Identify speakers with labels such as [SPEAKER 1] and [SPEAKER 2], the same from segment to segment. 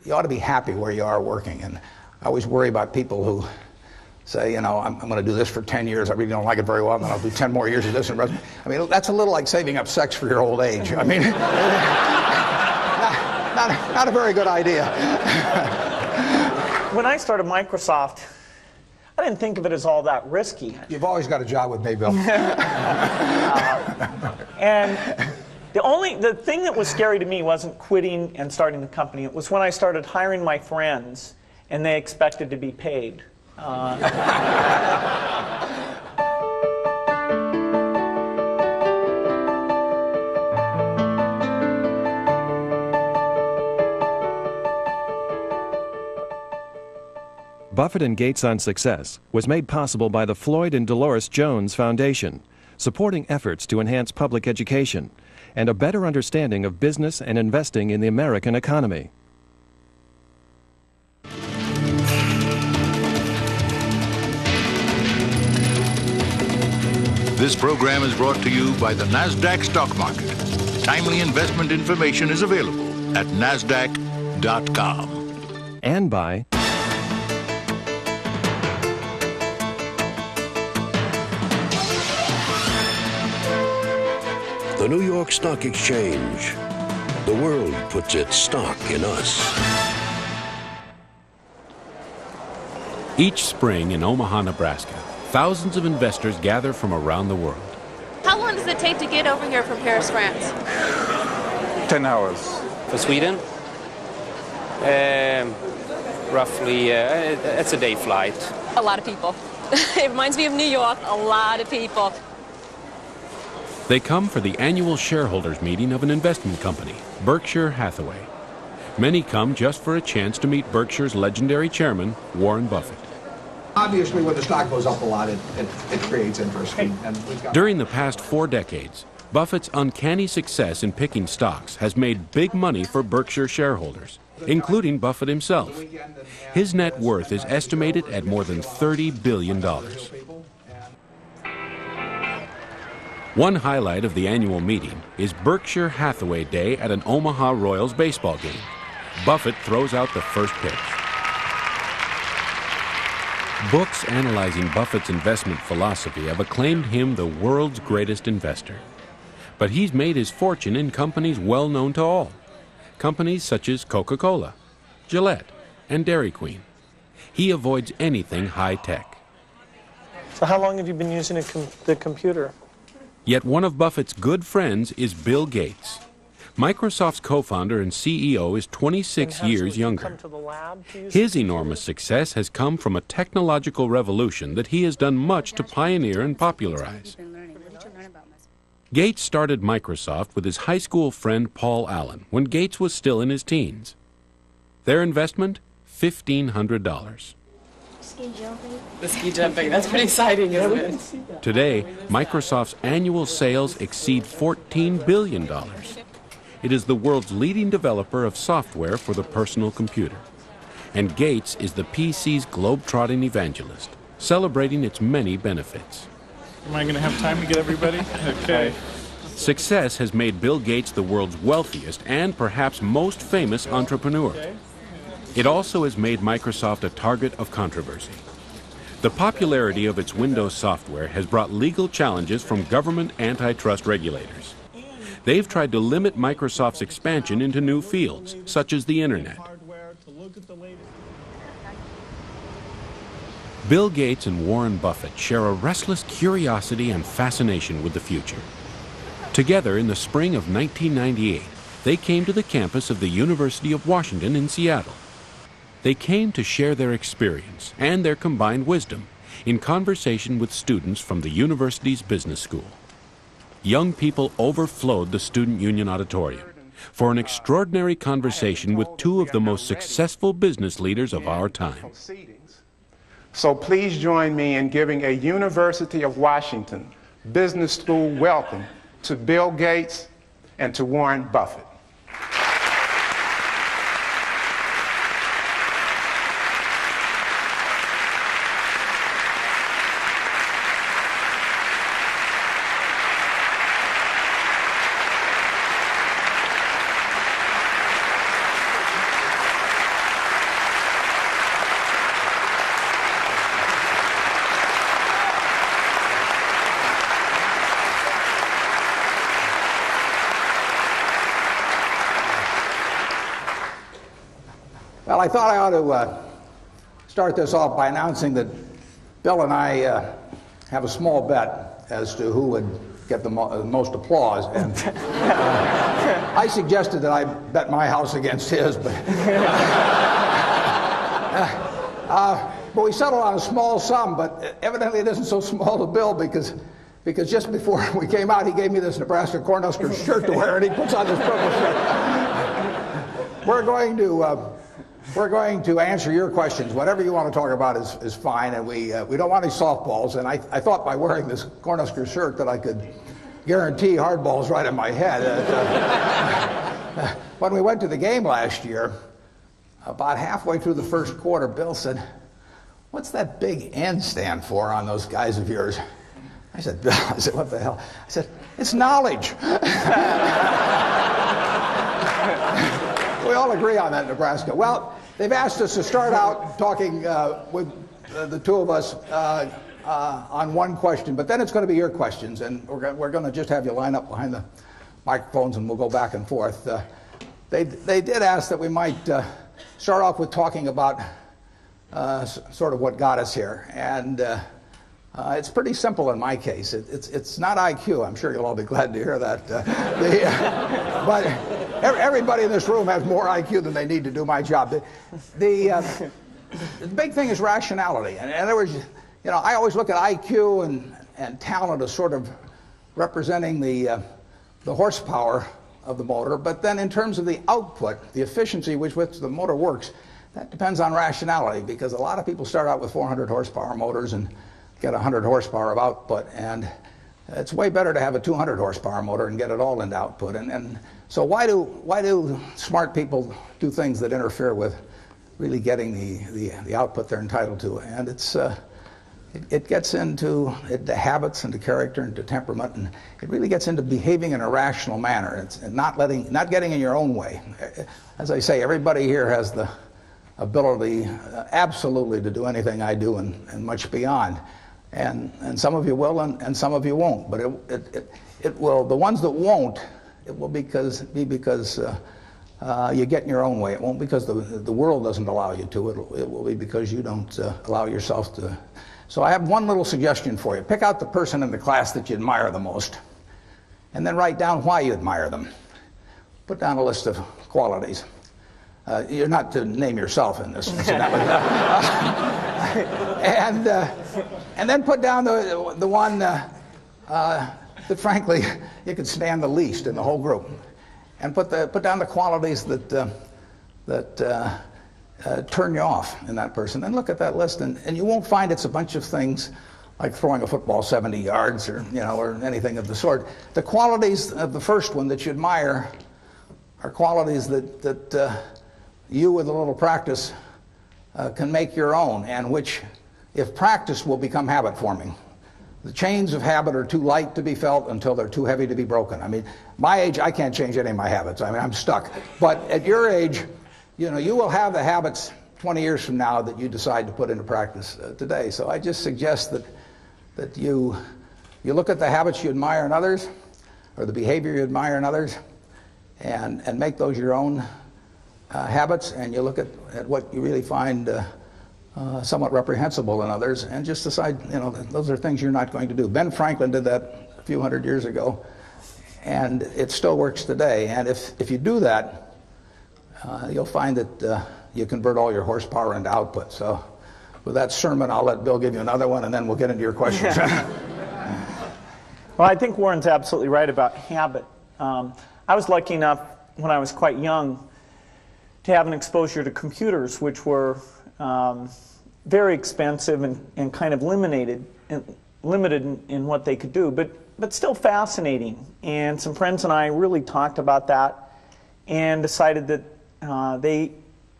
[SPEAKER 1] you ought to be happy where you are working. And I always worry about people who say, you know, I'm going to do this for 10 years. I really don't like it very well, and then I'll do 10 more years of this. I mean, that's a little like saving up sex for your old age. I mean, not a very good idea.
[SPEAKER 2] When I started Microsoft, I didn't think of it as all that risky.
[SPEAKER 1] You've always got a job with me, Bill.
[SPEAKER 2] And the thing that was scary to me wasn't quitting and starting the company. It was when I started hiring my friends, and they expected to be paid.
[SPEAKER 3] Buffett and Gates on Success was made possible by the Floyd and Dolores Jones Foundation, supporting efforts to enhance public education and a better understanding of business and investing in the American economy.
[SPEAKER 4] This program is brought to you by the NASDAQ stock market. Timely investment information is available at NASDAQ.com.
[SPEAKER 3] And by
[SPEAKER 5] the New York Stock Exchange. The world puts its stock in us.
[SPEAKER 6] Each spring in Omaha, Nebraska, thousands of investors gather from around the world.
[SPEAKER 7] How long does it take to get over here from Paris, France?
[SPEAKER 8] 10 hours.
[SPEAKER 9] For Sweden? Roughly, it's a day flight.
[SPEAKER 7] A lot of people. It reminds me of New York, a lot of people.
[SPEAKER 6] They come for the annual shareholders meeting of an investment company, Berkshire Hathaway. Many come just for a chance to meet Berkshire's legendary chairman, Warren Buffett.
[SPEAKER 1] Obviously, when the stock goes up a lot, it creates interest.
[SPEAKER 6] During the past 4 decades, Buffett's uncanny success in picking stocks has made big money for Berkshire shareholders, including Buffett himself. His net worth is estimated at more than $30 billion. One highlight of the annual meeting is Berkshire Hathaway Day at an Omaha Royals baseball game. Buffett throws out the first pitch. Books analyzing Buffett's investment philosophy have acclaimed him the world's greatest investor. But he's made his fortune in companies well known to all. Companies such as Coca-Cola, Gillette, and Dairy Queen. He avoids anything high-tech.
[SPEAKER 2] So how long have you been using the computer?
[SPEAKER 6] Yet one of Buffett's good friends is Bill Gates. Microsoft's co-founder and CEO is 26 years younger. His enormous success has come from a technological revolution that he has done much to pioneer and popularize. Gates started Microsoft with his high school friend Paul Allen when Gates was still in his teens. Their investment, $1,500.
[SPEAKER 10] Ski jumping. The ski jumping, that's pretty exciting, isn't it?
[SPEAKER 6] Today, Microsoft's annual sales exceed $14 billion. It is the world's leading developer of software for the personal computer. And Gates is the PC's globe-trotting evangelist, celebrating its many benefits.
[SPEAKER 8] Am I going to have time to get everybody? Okay.
[SPEAKER 6] Success has made Bill Gates the world's wealthiest and perhaps most famous entrepreneur. It also has made Microsoft a target of controversy. The popularity of its Windows software has brought legal challenges from government antitrust regulators. They've tried to limit Microsoft's expansion into new fields, such as the Internet. Bill Gates and Warren Buffett share a restless curiosity and fascination with the future. Together in the spring of 1998, they came to the campus of the University of Washington in Seattle. They came to share their experience and their combined wisdom in conversation with students from the university's business school. Young people overflowed the Student Union Auditorium for an extraordinary conversation with two of the most successful business leaders of our time.
[SPEAKER 11] So please join me in giving a University of Washington Business School welcome to Bill Gates and to Warren Buffett.
[SPEAKER 1] Well, I thought I ought to start this off by announcing that Bill and I have a small bet as to who would get the most applause. And I suggested that I bet my house against his, but we settled on a small sum. But evidently, it isn't so small to Bill because just before we came out, he gave me this Nebraska Cornhusker shirt to wear, and he puts on this purple shirt. We're going to answer your questions. Whatever you want to talk about is fine, and we don't want any softballs. And I thought by wearing this Cornhusker shirt that I could guarantee hardballs right in my head. When we went to the game last year, about halfway through the first quarter, Bill said, "What's that big N stand for on those guys of yours?" I said, "Bill," I said, "what the hell?" I said, "It's knowledge." We all agree on that in Nebraska. Well, they've asked us to start out talking with the two of us on one question, but then it's going to be your questions, and we're going to just have you line up behind the microphones, and we'll go back and forth. They did ask that we might start off with talking about sort of what got us here, and it's pretty simple in my case. It's not IQ. I'm sure you'll all be glad to hear that. But everybody in this room has more IQ than they need to do my job. The big thing is rationality. And in other words, I always look at IQ and talent as sort of representing the horsepower of the motor. But then in terms of the output, the efficiency with which the motor works, that depends on rationality, because a lot of people start out with 400 horsepower motors and get 100 horsepower of output, and it's way better to have a 200 horsepower motor and get it all into output. And so why do smart people do things that interfere with really getting the output they're entitled to? And it gets into habits, into character, into temperament, and it really gets into behaving in a rational manner. It's not getting in your own way. As I say, everybody here has the ability absolutely to do anything I do and much beyond. And some of you will, and some of you won't. But it will. The ones that won't, it will be because you get in your own way. It won't because the world doesn't allow you to. It will be because you don't allow yourself to. So I have one little suggestion for you. Pick out the person in the class that you admire the most, and then write down why you admire them. Put down a list of qualities. You're not to name yourself in this. And then put down the one that frankly you could stand the least in the whole group, and put down the qualities that turn you off in that person. And look at that list, and you won't find it's a bunch of things like throwing a football 70 yards or anything of the sort. The qualities of the first one that you admire are qualities that you, with a little practice, can make your own, and which, if practiced, will become habit forming. The chains of habit are too light to be felt until they're too heavy to be broken. I mean, my age, I can't change any of my habits. I mean, I'm stuck. But at your age, you will have the habits 20 years from now that you decide to put into practice today. So I just suggest that you look at the habits you admire in others, or the behavior you admire in others, and make those your own habits, and you look at what you really find somewhat reprehensible in others, and just decide, those are things you're not going to do. Ben Franklin did that a few hundred years ago, and it still works today. And if you do that, you'll find that you convert all your horsepower into output. So with that sermon, I'll let Bill give you another one, and then we'll get into your questions.
[SPEAKER 2] Well, I think Warren's absolutely right about habit. I was lucky enough when I was quite young to have an exposure to computers, which were very expensive and kind of limited in what they could do, but still fascinating. And some friends and I really talked about that and decided that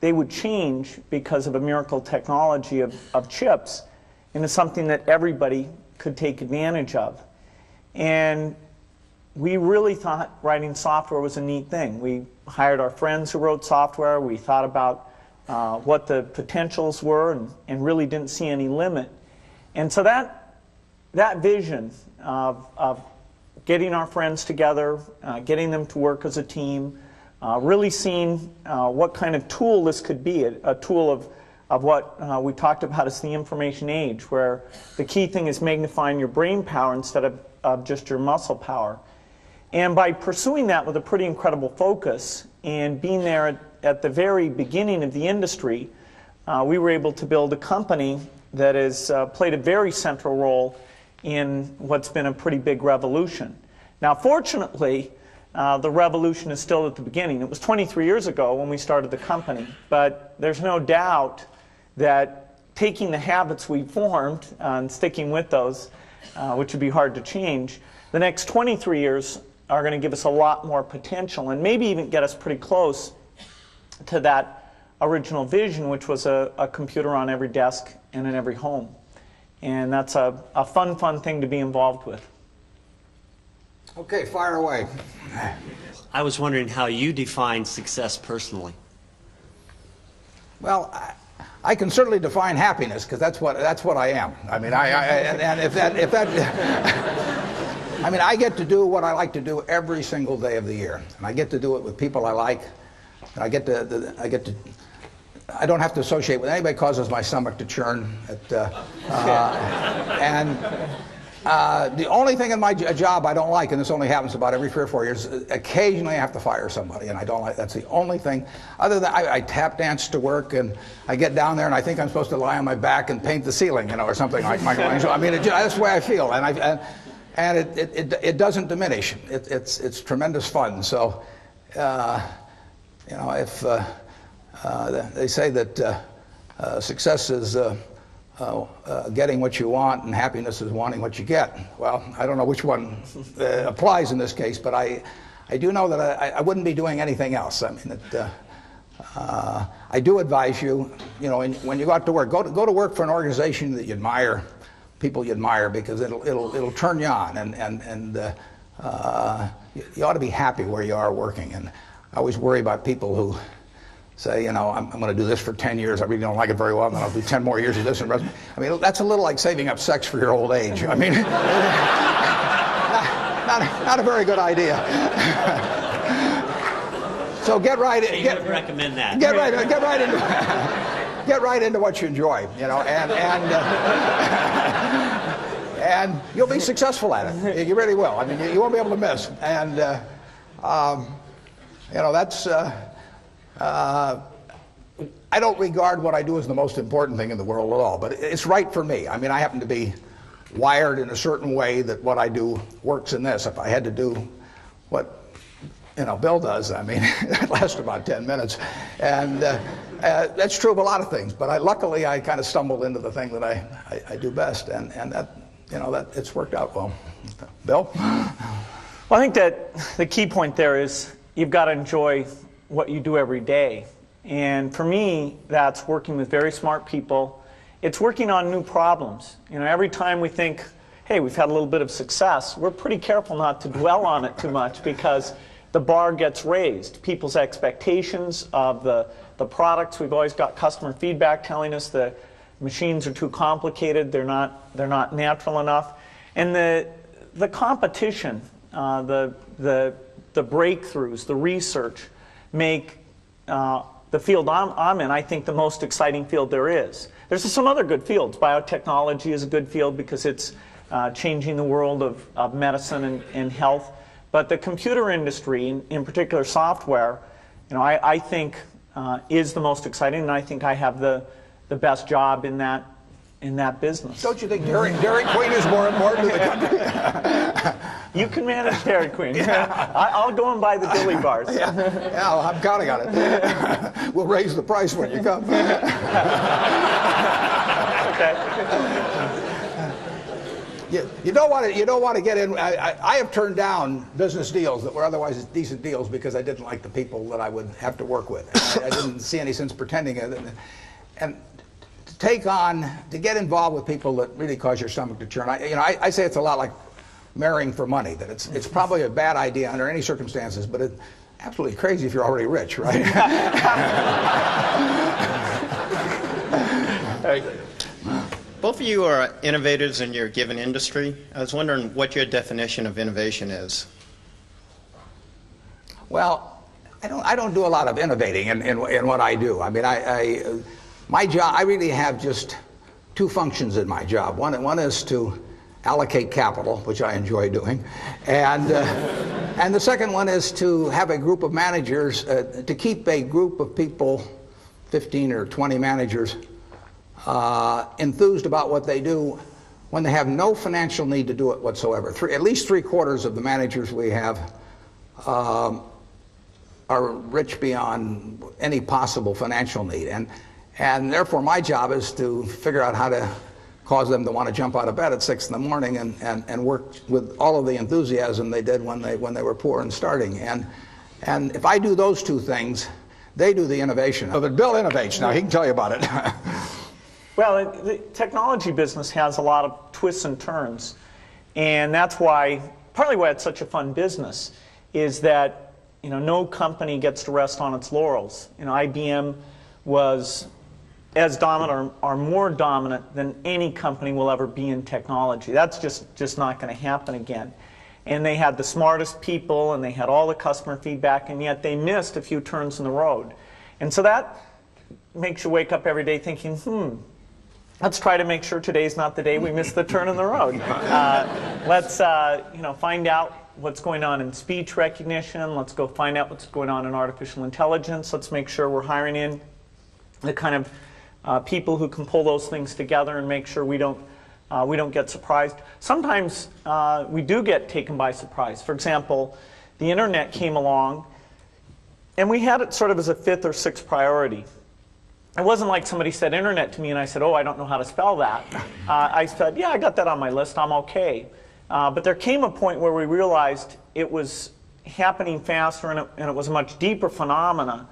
[SPEAKER 2] they would change because of a miracle technology of chips into something that everybody could take advantage of. And we really thought writing software was a neat thing. We hired our friends who wrote software. We thought about what the potentials were and really didn't see any limit. And so that vision of getting our friends together, getting them to work as a team, really seeing what kind of tool this could be, a tool of what we talked about as the information age, where the key thing is magnifying your brain power instead of just your muscle power. And by pursuing that with a pretty incredible focus and being there at the very beginning of the industry, we were able to build a company that has played a very central role in what's been a pretty big revolution. Now, fortunately, the revolution is still at the beginning. It was 23 years ago when we started the company, but there's no doubt that taking the habits we formed and sticking with those, which would be hard to change, the next 23 years are going to give us a lot more potential and maybe even get us pretty close to that original vision, which was a computer on every desk and in every home. And that's a fun thing to be involved with.
[SPEAKER 1] Okay, fire away.
[SPEAKER 12] I was wondering how you define success personally.
[SPEAKER 1] Well, I can certainly define happiness because that's what I am. I mean, and if that I mean, I get to do what I like to do every single day of the year, and I get to do it with people I like. And I don't have to associate with anybody. Causes my stomach to churn. And the only thing in my job I don't like, and this only happens about every 3 or 4 years, occasionally I have to fire somebody, and I don't like. That's the only thing. Other than I tap dance to work, and I get down there, and I think I'm supposed to lie on my back and paint the ceiling, or something like Michelangelo. I mean, that's the way I feel, and it doesn't diminish. It's tremendous fun. So, if they say that success is getting what you want and happiness is wanting what you get. Well, I don't know which one applies in this case, but I do know that I wouldn't be doing anything else. I mean, I do advise you, when you go out to work, go to work for an organization that you admire, people you admire, because it'll turn you on, and you ought to be happy where you are working. And I always worry about people who say, I'm going to do this for 10 years. I really don't like it very well, and then I'll do 10 more years of this. I mean, that's a little like saving up sex for your old age. I mean, not a very good idea. So get right in.
[SPEAKER 12] You would recommend that.
[SPEAKER 1] Get right into what you enjoy, and you'll be successful at it. You really will. I mean, you won't be able to miss. And that's. I don't regard what I do as the most important thing in the world at all, but it's right for me. I mean, I happen to be wired in a certain way that what I do works in this. If I had to do what Bill does, I mean, it lasts about 10 minutes, and that's true of a lot of things. But luckily, I kind of stumbled into the thing that I do best, and that it's worked out well. Bill?
[SPEAKER 2] Well, I think that the key point there is you've got to enjoy what you do every day. And for me, that's working with very smart people. It's working on new problems. Every time we think, hey, we've had a little bit of success, we're pretty careful not to dwell on it too much, because the bar gets raised. People's expectations of the products, we've always got customer feedback telling us the machines are too complicated, they're not natural enough. And the competition, the breakthroughs, the research make the field I'm in, I think, the most exciting field there is. There's some other good fields. Biotechnology is a good field because it's changing the world of medicine and health. But the computer industry, in particular software, I think is the most exciting, and I think I have the best job in that business.
[SPEAKER 1] Don't you think Dairy Queen is more important to the country?
[SPEAKER 2] You can manage Dairy Queen. Yeah. I'll go and buy the dilly bars.
[SPEAKER 1] Yeah, I'm counting on it. We'll raise the price when you come.
[SPEAKER 2] Okay.
[SPEAKER 1] You don't want to get in. I have turned down business deals that were otherwise decent deals because I didn't like the people that I would have to work with. I didn't see any sense pretending it. And to get involved with people that really cause your stomach to churn. I say it's a lot like marrying for money. That it's probably a bad idea under any circumstances, but it's absolutely crazy if you're already rich, right?
[SPEAKER 13] Both of you are innovators in your given industry. I was wondering what your definition of innovation is.
[SPEAKER 1] Well, I don't do a lot of innovating in what I do. I mean, my job, I really have just two functions in my job. One is to allocate capital, which I enjoy doing, and the second one is to have a group of managers, to keep a group of people, 15 or 20 managers, enthused about what they do when they have no financial need to do it whatsoever. At least 3/4 of the managers we have are rich beyond any possible financial need, and therefore my job is to figure out how to cause them to want to jump out of bed at 6 in the morning and work with all of the enthusiasm they did when they were poor and starting. And if I do those two things, they do the innovation. But Bill innovates now. He can tell you about it.
[SPEAKER 2] Well, the technology business has a lot of twists and turns, and that's partly why it's such a fun business, is that no company gets to rest on its laurels. IBM was as dominant or more dominant than any company will ever be in technology. That's just not going to happen again. And they had the smartest people, and they had all the customer feedback, and yet they missed a few turns in the road. And so that makes you wake up every day thinking, let's try to make sure today's not the day we miss the turn in the road. Let's find out what's going on in speech recognition. Let's go find out what's going on in artificial intelligence. Let's make sure we're hiring in the kind of people who can pull those things together and make sure we don't get surprised. Sometimes we do get taken by surprise. For example, the internet came along, and we had it sort of as a 5th or 6th priority. It wasn't like somebody said internet to me and I said, oh, I don't know how to spell that. I said, yeah, I got that on my list, I'm okay. But there came a point where we realized it was happening faster, and it was a much deeper phenomena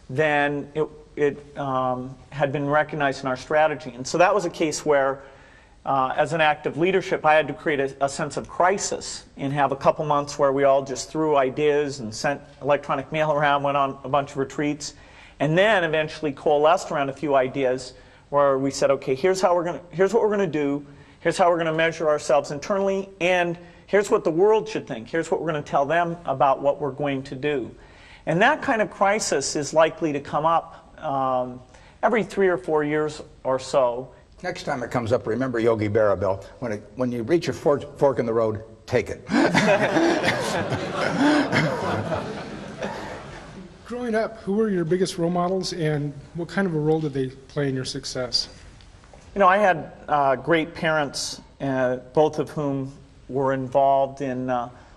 [SPEAKER 2] than it had been recognized in our strategy. And so that was a case where, as an act of leadership, I had to create a sense of crisis and have a couple months where we all just threw ideas and sent electronic mail around, went on a bunch of retreats, and then eventually coalesced around a few ideas where we said, okay, here's what we're going to do, here's how we're going to measure ourselves internally, and here's what the world should think, here's what we're going to tell them about what we're going to do. And that kind of crisis is likely to come up every 3 or 4 years or so.
[SPEAKER 1] Next time it comes up, remember Yogi Berra, Bill. When you reach a fork in the road, take it.
[SPEAKER 14] Growing up, who were your biggest role models, and what kind of a role did they play in your success?
[SPEAKER 2] I had great parents, both of whom were involved in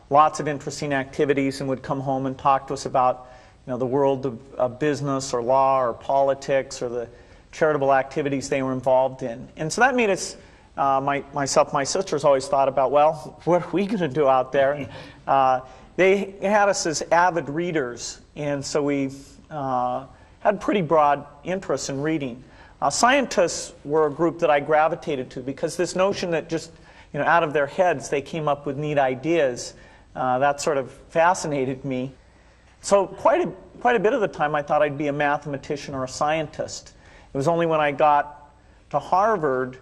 [SPEAKER 2] lots of interesting activities and would come home and talk to us about the world of business or law or politics or the charitable activities they were involved in. And so that made us, myself, my sisters always thought about, well, what are we going to do out there? And, they had us as avid readers, and so we had pretty broad interests in reading. Scientists were a group that I gravitated to because this notion that just out of their heads they came up with neat ideas, that sort of fascinated me. So quite a bit of the time I thought I'd be a mathematician or a scientist. It was only when I got to Harvard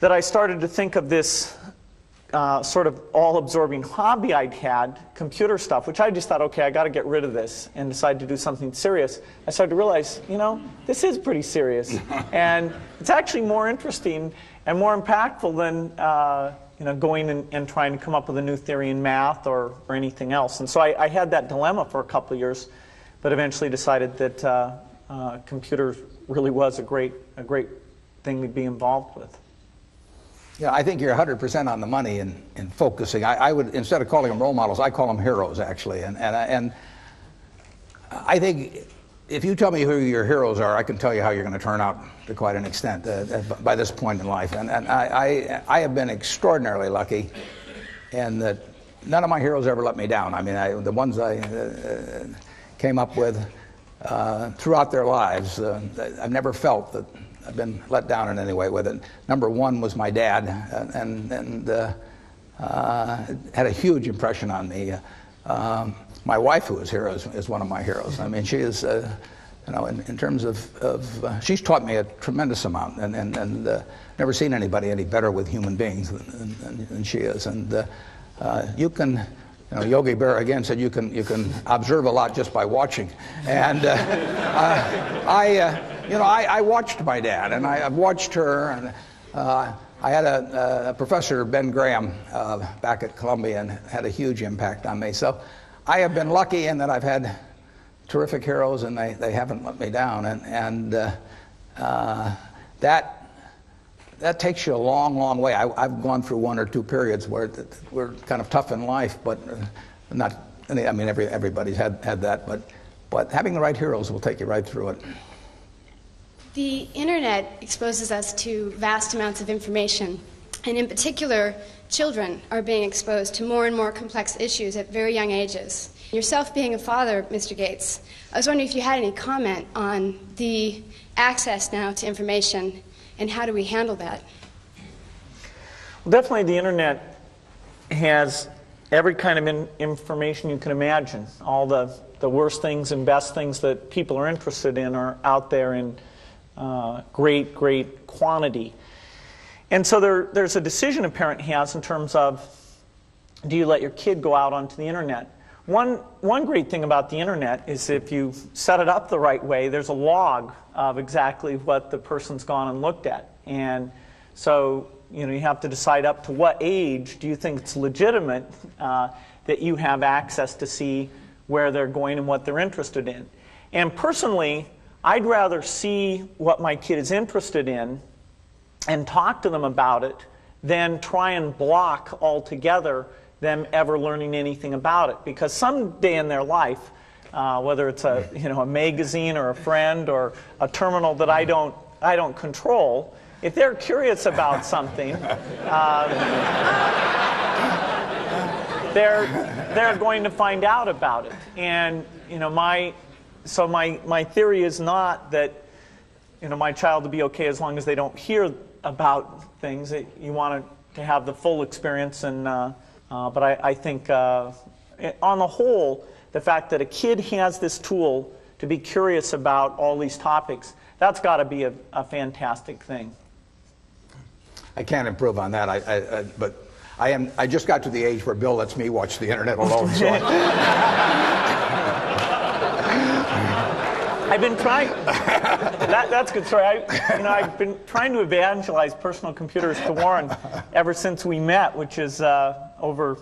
[SPEAKER 2] that I started to think of this sort of all-absorbing hobby I'd had, computer stuff, which I just thought, okay, I got to get rid of this, and decided to do something serious. I started to realize, this is pretty serious, and it's actually more interesting and more impactful than going and trying to come up with a new theory in math or anything else. And so I had that dilemma for a couple of years, but eventually decided that computers really was a great thing to be involved with.
[SPEAKER 1] Yeah, I think you're 100% on the money in focusing. I would, instead of calling them role models, I call them heroes, actually. And I think if you tell me who your heroes are, I can tell you how you're going to turn out to quite an extent by this point in life. And I have been extraordinarily lucky in that none of my heroes ever let me down. I mean, the ones I came up with throughout their lives, I've never felt that I've been let down in any way with it. Number one was my dad, and had a huge impression on me. My wife, who is here, is one of my heroes. I mean, she is, in terms of she's taught me a tremendous amount, and never seen anybody any better with human beings than she is. And you can Yogi Berra again said you can observe a lot just by watching. And I watched my dad, and I've watched her, and I had a professor, Ben Graham, back at Columbia, and had a huge impact on me. So I have been lucky in that I've had terrific heroes, and they haven't let me down. And that takes you a long, long way. I've gone through one or two periods where we're kind of tough in life, but not. I mean, everybody's had that, but having the right heroes will take you right through it.
[SPEAKER 15] The internet exposes us to vast amounts of information, and in particular, children are being exposed to more and more complex issues at very young ages. Yourself being a father, Mr. Gates, I was wondering if you had any comment on the access now to information, and how do we handle that?
[SPEAKER 2] Well, definitely the internet has every kind of information you can imagine. All the worst things and best things that people are interested in are out there in great quantity. And so there's a decision a parent has in terms of, do you let your kid go out onto the internet? One great thing about the internet is if you set it up the right way, there's a log of exactly what the person's gone and looked at. And so you have to decide up to what age do you think it's legitimate that you have access to see where they're going and what they're interested in. And personally, I'd rather see what my kid is interested in and talk to them about it than try and block altogether them ever learning anything about it. Because someday in their life, whether it's a magazine or a friend or a terminal that I don't control, if they're curious about something, they're going to find out about it. And my theory is not that my child will be okay as long as they don't hear about things. You want to have the full experience, and but I think on the whole, the fact that a kid has this tool to be curious about all these topics, that's got to be a fantastic thing.
[SPEAKER 1] I can't improve on that. But I just got to the age where Bill lets me watch the internet alone. So
[SPEAKER 2] I've been trying. That's a good story. I've been trying to evangelize personal computers to Warren ever since we met, which is over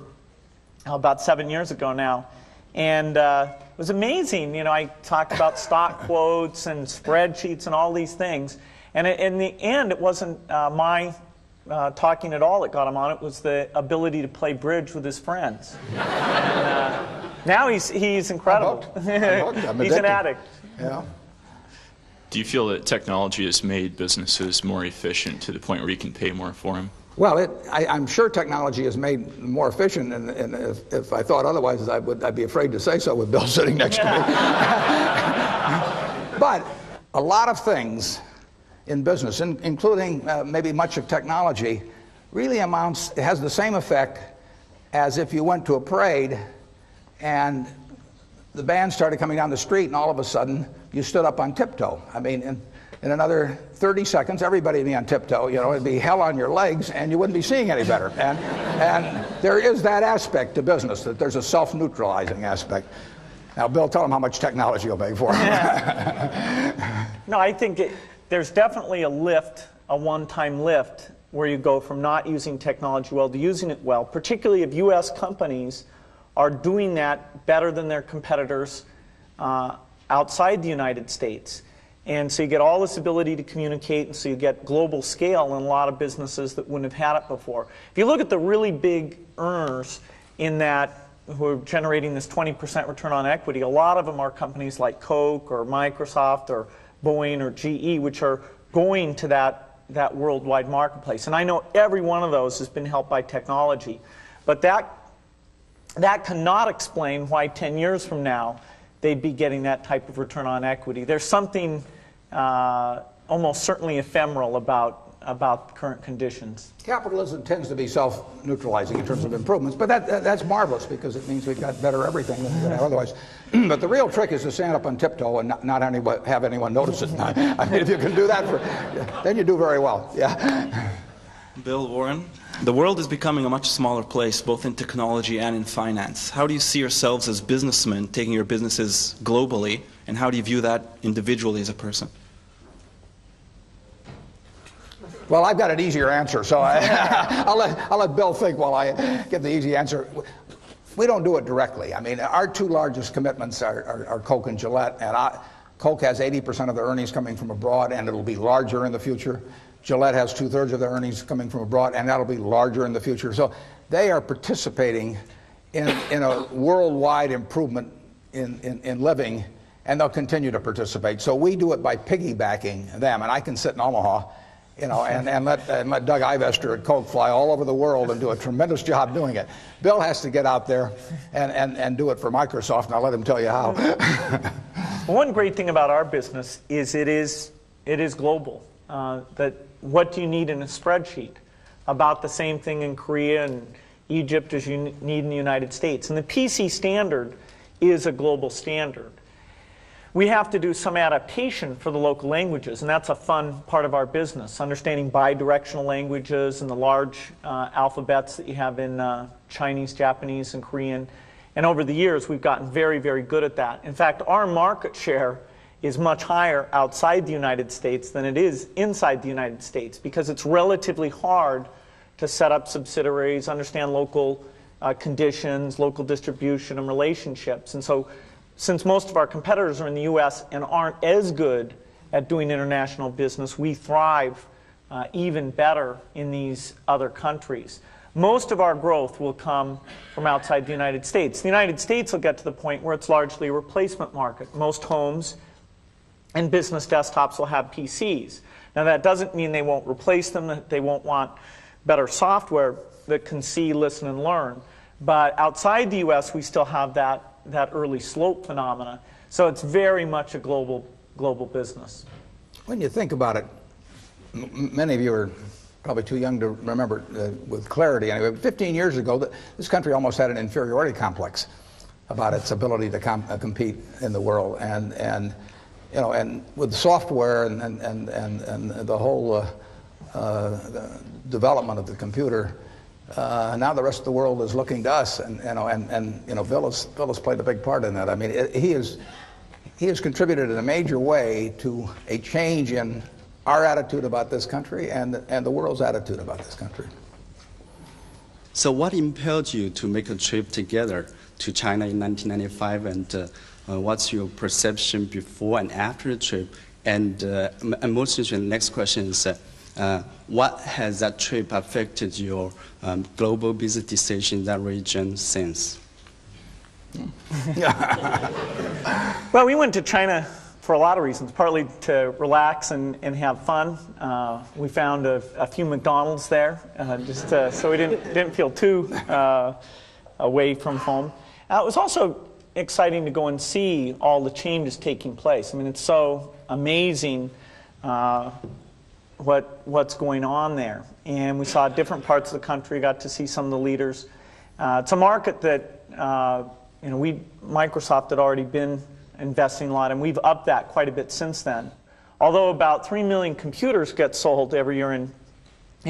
[SPEAKER 2] about 7 years ago now. And it was amazing. I talked about stock quotes and spreadsheets and all these things. And in the end, it wasn't my talking at all that got him on. It was the ability to play bridge with his friends. And, now he's incredible. He's an addict.
[SPEAKER 1] Yeah.
[SPEAKER 16] Do you feel that technology has made businesses more efficient to the point where you can pay more for them?
[SPEAKER 1] Well, I'm sure technology has made them more efficient, and if I thought otherwise, I'd be afraid to say so with Bill sitting next to me. But a lot of things in business, including maybe much of technology, really has the same effect as if you went to a parade and the band started coming down the street, and all of a sudden you stood up on tiptoe. I mean, in another 30 seconds, everybody would be on tiptoe. It'd be hell on your legs, and you wouldn't be seeing any better. And there is that aspect to business, that there's a self-neutralizing aspect. Now, Bill, tell them how much technology you'll make for them.
[SPEAKER 2] Yeah. No, I think there's definitely a lift, a one-time lift, where you go from not using technology well to using it well, particularly if U.S. companies are doing that better than their competitors outside the United States. And so you get all this ability to communicate, and so you get global scale in a lot of businesses that wouldn't have had it before. If you look at the really big earners in that, who are generating this 20% return on equity, a lot of them are companies like Coke or Microsoft or Boeing or GE, which are going to that worldwide marketplace. And I know every one of those has been helped by technology. But that cannot explain why 10 years from now they'd be getting that type of return on equity. There's something almost certainly ephemeral about current conditions.
[SPEAKER 1] Capitalism tends to be self-neutralizing in terms of improvements, but that's marvelous, because it means we've got better everything than we would have otherwise. But the real trick is to stand up on tiptoe and not have anyone notice it. I mean, if you can do that, then you do very well. Yeah.
[SPEAKER 17] Bill, Warren, the world is becoming a much smaller place, both in technology and in finance. How do you see yourselves as businessmen taking your businesses globally, and how do you view that individually as a person?
[SPEAKER 1] Well, I've got an easier answer, so I'll let Bill think while I give the easy answer. We don't do it directly. I mean, our two largest commitments are Coke and Gillette, and Coke has 80% of their earnings coming from abroad, and it'll be larger in the future. Gillette has 2/3 of their earnings coming from abroad, and that'll be larger in the future. So they are participating in a worldwide improvement in living, and they'll continue to participate. So we do it by piggybacking them, and I can sit in Omaha, and let Doug Ivester at Coke fly all over the world and do a tremendous job doing it. Bill has to get out there and do it for Microsoft, and I'll let him tell you how.
[SPEAKER 2] One great thing about our business is it is global. That what do you need in a spreadsheet? About the same thing in Korea and Egypt as you need in the United States. And the PC standard is a global standard. We have to do some adaptation for the local languages, and that's a fun part of our business, understanding bidirectional languages and the large alphabets that you have in Chinese, Japanese, and Korean. And over the years, we've gotten very, very good at that. In fact, our market share is much higher outside the United States than it is inside the United States, because it's relatively hard to set up subsidiaries, understand local conditions, local distribution, and relationships. And so, since most of our competitors are in the U.S. and aren't as good at doing international business, we thrive even better in these other countries. Most of our growth will come from outside the United States. The United States will get to the point where it's largely a replacement market. Most homes and business desktops will have PCs. Now, that doesn't mean they won't replace them, that they won't want better software that can see, listen, and learn. But outside the U.S., we still have that early slope phenomena. So it's very much a global business.
[SPEAKER 1] When you think about it, many of you are probably too young to remember with clarity. Anyway, 15 years ago, this country almost had an inferiority complex about its ability to compete in the world. And with software and the whole development of the computer, now the rest of the world is looking to us, and Bill has played a big part in that. I mean, he has contributed in a major way to a change in our attitude about this country and the world's attitude about this country.
[SPEAKER 18] So, what impelled you to make a trip together to China in 1995, and what's your perception before and after the trip? And most interesting, the next question is, what has that trip affected your global business decision in that region since?
[SPEAKER 2] Well, we went to China for a lot of reasons, partly to relax and have fun. We found a few McDonald's there, just so we didn't feel too away from home. It was also exciting to go and see all the changes taking place. I mean, it's so amazing what's going on there. And we saw different parts of the country, got to see some of the leaders. It's a market that Microsoft had already been investing a lot, and we've upped that quite a bit since then. Although about 3 million computers get sold every year in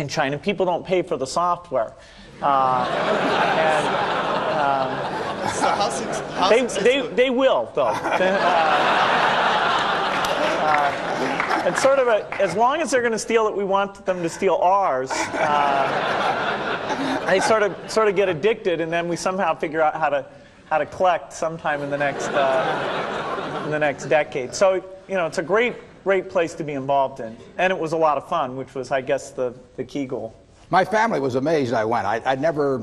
[SPEAKER 2] China, people don't pay for the software. They will, though. It's sort of as long as they're going to steal it, we want them to steal ours. They sort of get addicted, and then we somehow figure out how to collect sometime in the next decade. So it's a great place to be involved in, and it was a lot of fun, which was, I guess, the key goal.
[SPEAKER 1] My family was amazed I went. I'd never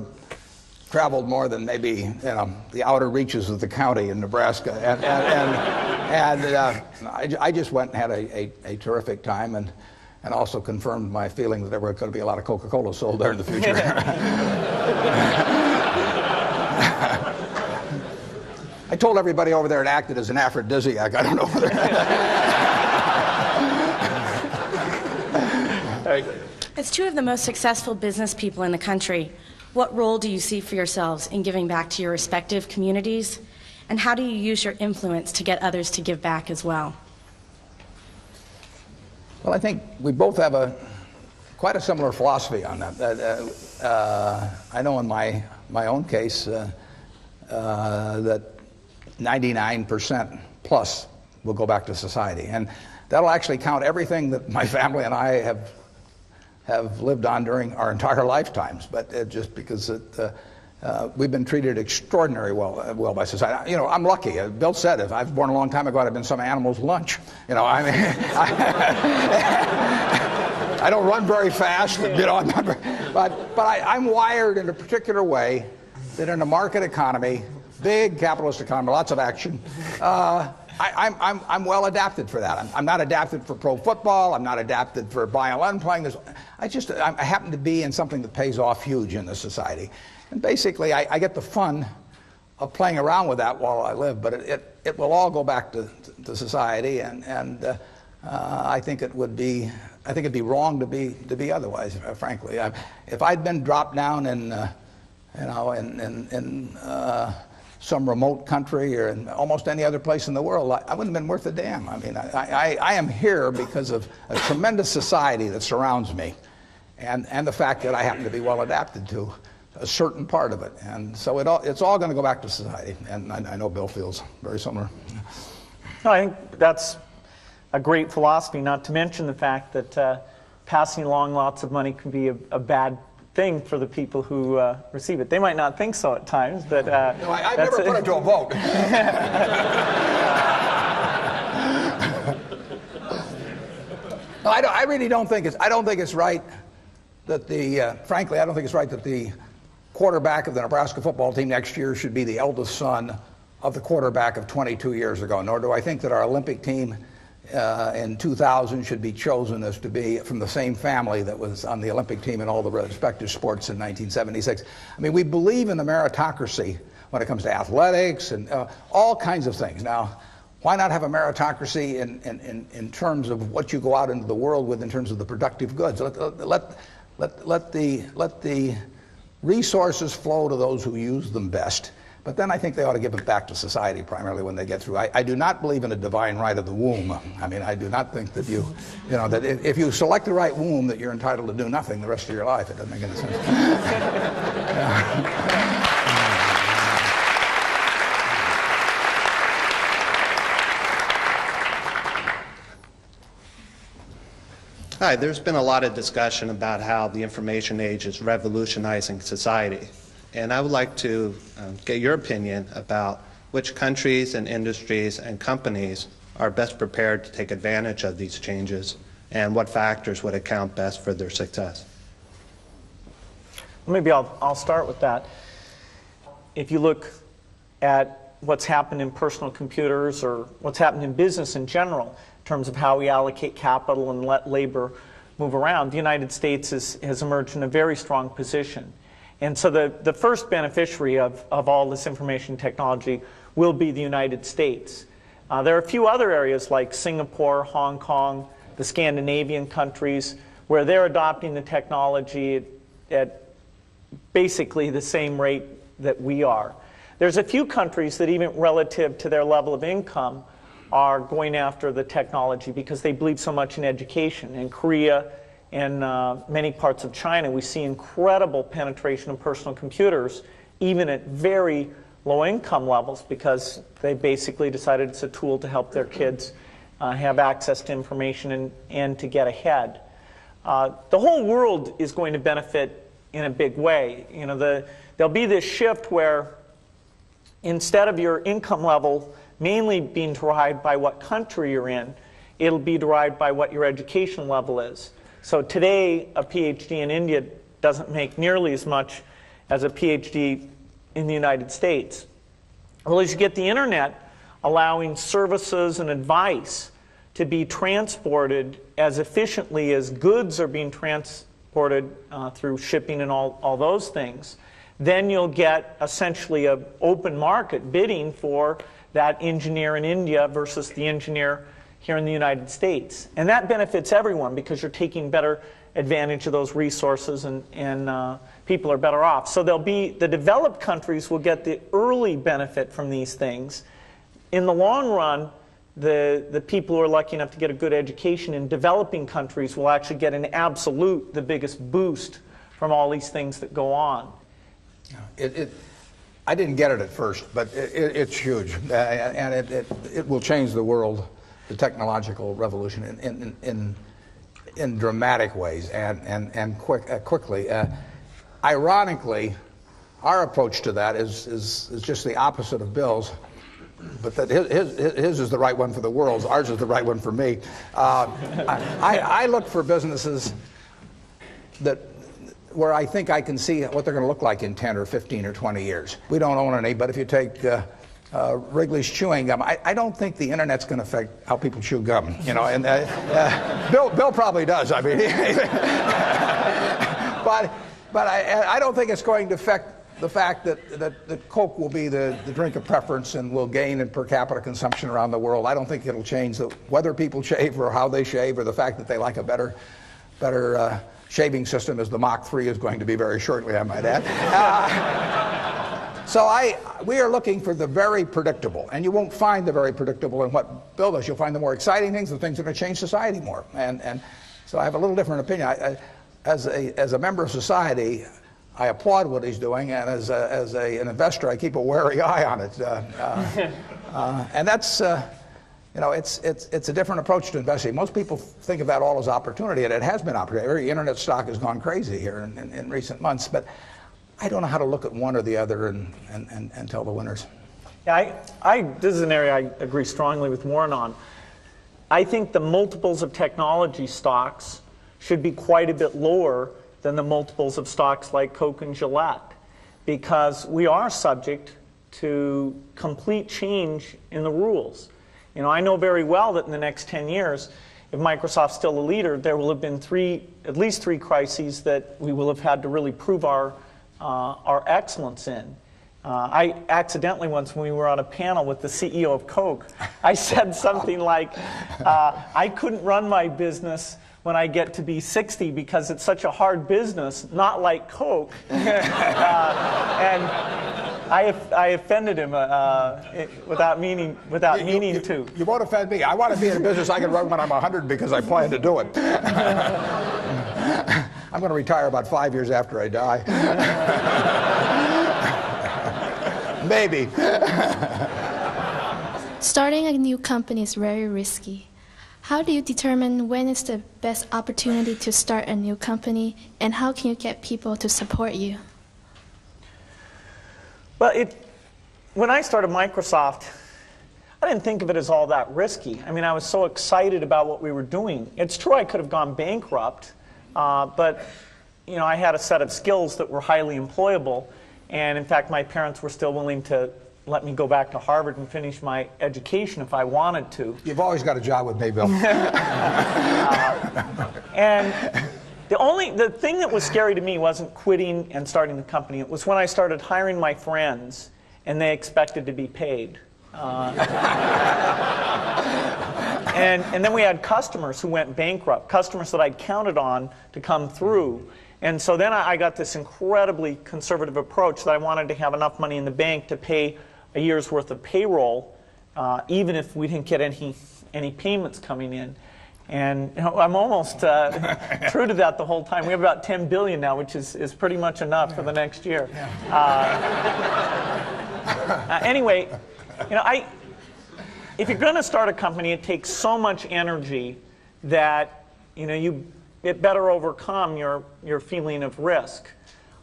[SPEAKER 1] traveled more than maybe the outer reaches of the county in Nebraska, and I just went and had a terrific time, and also confirmed my feeling that there were going to be a lot of Coca-Cola sold there in the future. I told everybody over there it acted as an aphrodisiac. I don't know whether.
[SPEAKER 19] As two of the most successful business people in the country, what role do you see for yourselves in giving back to your respective communities? And how do you use your influence to get others to give back as well?
[SPEAKER 1] Well, I think we both have a quite a similar philosophy on that. I know in my own case that 99% plus will go back to society, and that'll actually count everything that my family and I have lived on during our entire lifetimes. But just because we've been treated extraordinarily well by society. You know, I'm lucky. Bill said if I was born a long time ago, I'd have been some animal's lunch. You know, I mean, I don't run very fast. You know, but I'm wired in a particular way that in a market economy, big capitalist economy, lots of action. I'm well adapted for that. I'm not adapted for pro football. I'm not adapted for violin playing. I happen to be in something that pays off huge in this society. And basically, I get the fun of playing around with that while I live, but it will all go back to society, and I think it'd be wrong to be otherwise, frankly. If I'd been dropped down in some remote country or in almost any other place in the world, I wouldn't have been worth a damn. I mean, I am here because of a tremendous society that surrounds me, and the fact that I happen to be well adapted to a certain part of it. And so it's all going to go back to society. And I know Bill feels very similar.
[SPEAKER 2] No, I think that's a great philosophy, not to mention the fact that passing along lots of money can be a bad thing for the people who receive it. They might not think so at times, but...
[SPEAKER 1] no, I've never put it to a vote. No, I really don't think it's right that frankly, I don't think it's right that the quarterback of the Nebraska football team next year should be the eldest son of the quarterback of 22 years ago, nor do I think that our Olympic team in 2000 should be chosen as to be from the same family that was on the Olympic team in all the respective sports in 1976. I mean, we believe in the meritocracy when it comes to athletics and all kinds of things. Now, why not have a meritocracy in terms of what you go out into the world with in terms of the productive goods? Let the resources flow to those who use them best. But then I think they ought to give it back to society primarily when they get through. I do not believe in a divine right of the womb. I mean, I do not think that that if you select the right womb that you're entitled to do nothing the rest of your life. It doesn't make any sense.
[SPEAKER 13] Hi, there's been a lot of discussion about how the information age is revolutionizing society. And I would like to get your opinion about which countries and industries and companies are best prepared to take advantage of these changes and what factors would account best for their success.
[SPEAKER 2] Maybe I'll start with that. If you look at what's happened in personal computers or what's happened in business in general, in terms of how we allocate capital and let labor move around, the United States has emerged in a very strong position. And so the first beneficiary of all this information technology will be the United States. There are a few other areas like Singapore, Hong Kong, the Scandinavian countries, where they're adopting the technology at basically the same rate that we are. There's a few countries that even relative to their level of income are going after the technology because they believe so much in education. In Korea and many parts of China, we see incredible penetration of personal computers, even at very low income levels, because they basically decided it's a tool to help their kids have access to information and to get ahead. The whole world is going to benefit in a big way. You know, there'll be this shift where instead of your income level mainly being derived by what country you're in, it'll be derived by what your education level is. So today, a PhD in India doesn't make nearly as much as a PhD in the United States. Well, as you get the internet allowing services and advice to be transported as efficiently as goods are being transported through shipping and all those things, then you'll get essentially an open market bidding for that engineer in India versus the engineer here in the United States. And that benefits everyone because you're taking better advantage of those resources and people are better off. So the developed countries will get the early benefit from these things. In the long run, the people who are lucky enough to get a good education in developing countries will actually get an absolute, the biggest boost from all these things that go on.
[SPEAKER 1] I didn't get it at first, but it's huge, and it will change the world, the technological revolution, in dramatic ways and quickly. Ironically, our approach to that is just the opposite of Bill's, but that his is the right one for the world. Ours is the right one for me. I look for businesses where I think I can see what they're going to look like in 10 or 15 or 20 years. We don't own any, but if you take Wrigley's chewing gum, I don't think the internet's going to affect how people chew gum. You know, and Bill probably does. I mean, but I don't think it's going to affect the fact that Coke will be the drink of preference and will gain in per capita consumption around the world. I don't think it'll change whether people shave or how they shave, or the fact that they like a better shaving system, as the Mach 3 is going to be very shortly, I might add. So we are looking for the very predictable, and you won't find the very predictable in what Bill does. You'll find the more exciting things, the things that are going to change society more. And so I have a little different opinion. As a member of society, I applaud what he's doing, and as an investor, I keep a wary eye on it. And that's. You know, it's a different approach to investing. Most people think of that all as opportunity, and it has been opportunity. Every internet stock has gone crazy here in recent months, but I don't know how to look at one or the other and tell the winners.
[SPEAKER 2] Yeah, this is an area I agree strongly with Warren on. I think the multiples of technology stocks should be quite a bit lower than the multiples of stocks like Coke and Gillette, because we are subject to complete change in the rules. You know, I know very well that in the next 10 years, if Microsoft's still a leader, there will have been at least three crises that we will have had to really prove our excellence in. I accidentally once, when we were on a panel with the CEO of Coke, I said something like, I couldn't run my business when I get to be 60 because it's such a hard business, not like Coke. And I offended him without meaning to.
[SPEAKER 1] You won't offend me. I want to be in a business I can run when I'm 100 because I plan to do it. I'm going to retire about 5 years after I die. Maybe.
[SPEAKER 20] Starting a new company is very risky. How do you determine when is the best opportunity to start a new company, and how can you get people to support you?
[SPEAKER 2] Well, when I started Microsoft, I didn't think of it as all that risky. I mean, I was so excited about what we were doing. It's true I could have gone bankrupt, but you know, I had a set of skills that were highly employable, and in fact, my parents were still willing to let me go back to Harvard and finish my education if I wanted to.
[SPEAKER 1] You've always got a job with me, Bill.
[SPEAKER 2] And the thing that was scary to me wasn't quitting and starting the company. It was when I started hiring my friends and they expected to be paid. And then we had customers who went bankrupt, customers that I'd counted on to come through. And so then I got this incredibly conservative approach that I wanted to have enough money in the bank to pay a year's worth of payroll, even if we didn't get any payments coming in. And you know, I'm almost true to that the whole time. We have about $10 billion now, which is pretty much enough for the next year. Anyway, you know, if you're going to start a company, it takes so much energy that it better overcome your feeling of risk.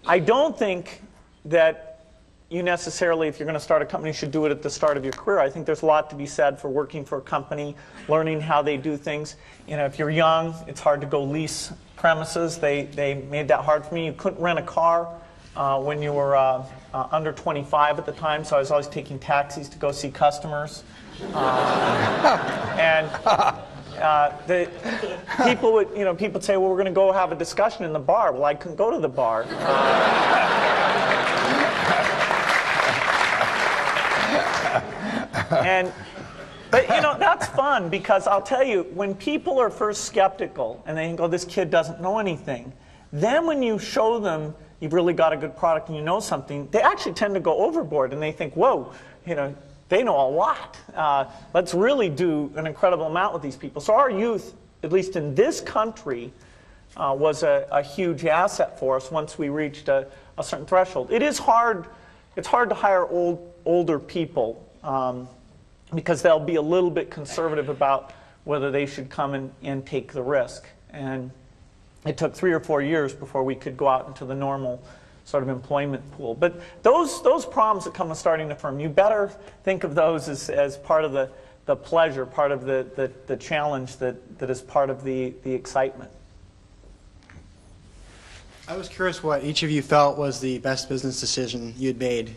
[SPEAKER 2] I don't think that you necessarily, if you're going to start a company, should do it at the start of your career. I think there's a lot to be said for working for a company, learning how they do things. You know, if you're young, it's hard to go lease premises. They made that hard for me. You couldn't rent a car when you were under 25 at the time, so I was always taking taxis to go see customers. And the people would, people would say, well, we're going to go have a discussion in the bar. Well, I couldn't go to the bar. But that's fun, because I'll tell you, when people are first skeptical and they think, oh, this kid doesn't know anything, then when you show them you've really got a good product and you know something, they actually tend to go overboard and they think, whoa, they know a lot. Let's really do an incredible amount with these people. So our youth, at least in this country, was a huge asset for us once we reached a certain threshold. It is hard. It's hard to hire older people because they'll be a little bit conservative about whether they should come and take the risk. And it took 3 or 4 years before we could go out into the normal sort of employment pool. But those problems that come with starting a firm, you better think of those as part of the pleasure, part of the challenge that is part of the excitement.
[SPEAKER 21] I was curious what each of you felt was the best business decision you'd made